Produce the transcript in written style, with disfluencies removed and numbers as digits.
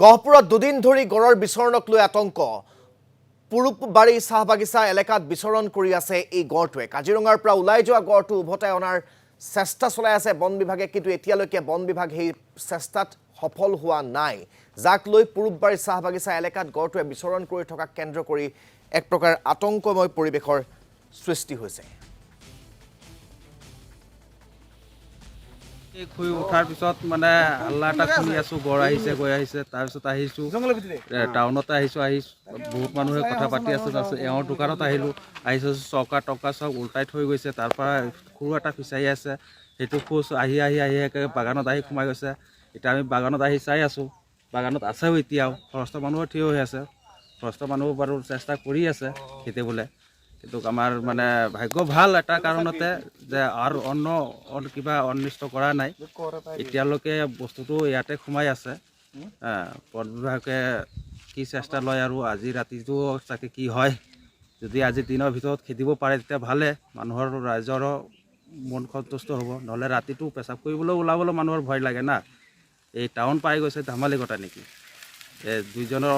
গহপুৰত দুদিন ধৰি গড়ৰ বিচৰণক লৈ আতংক পুৰুপবাৰী চাহ বাগিচা এলেকাত বিচৰণ কৰি আছে এই গড়টোৱে কাজিৰঙাৰ পৰা ওলাই যোৱা গড়টো উভতাই অনাৰ চেষ্টা চলাই আছে বন বিভাগে কিন্তু এতিয়ালৈকে বন বিভাগ সেই চেষ্টাত সফল হোৱা নাই যাক লৈ পুৰুপবাৰী চাহ বাগিচা এলেকাত গড়টোৱে বিচৰণ কৰি থকা কেন্দ্ৰ কৰি এক প্ৰকাৰ আতংকময় পৰিৱেশৰ সৃষ্টি হৈছে শুই উঠাৰ পিছত মানে আল্লাহ এটা শুনি আছোঁ গড় আহিছে গৈ আহিছে তাৰপিছত আহিছোঁ টাউনতে আহিছোঁ বহুত মানুহে কথা পাতি আছোঁ তাৰপিছত এওঁৰ দোকানত আহিছোঁ চকা চব উল্টাই থৈ গৈছে তাৰ পৰা সৰু এটা ফিচাৰী আছে সেইটো খোজ আহি একেবাৰে বাগানত আহি সোমাই গৈছে এতিয়া আমি বাগানত আহি চাই আছোঁ বাগানত আছেও এতিয়াও ফৰেষ্টৰ মানুহো থিয় হৈ আছে ফৰেষ্টৰ মানুহ বাৰু চেষ্টা কৰি আছে খেদিবলৈ কিন্তু আমাৰ মানে ভাগ্য ভাল এটা কাৰণতে যে আৰু অন্য কিবা অনিষ্ট কৰা নাই এতিয়ালৈকে বস্তুটো ইয়াতে সোমাই আছে বন বিভাগে কি চেষ্টা লয় আৰু আজি ৰাতিটো চাগে কি হয় যদি আজি দিনৰ ভিতৰত খেদিব পাৰে তেতিয়া ভালে মানুহৰ ৰাইজৰো মন সন্তুষ্ট হ'ব নহ'লে ৰাতিটো পেচাব কৰিবলৈ ওলাবলৈ মানুহৰ ভয় লাগে না এই টাউন পাই গৈছে ধেমালি কথা নেকি দুইজনৰ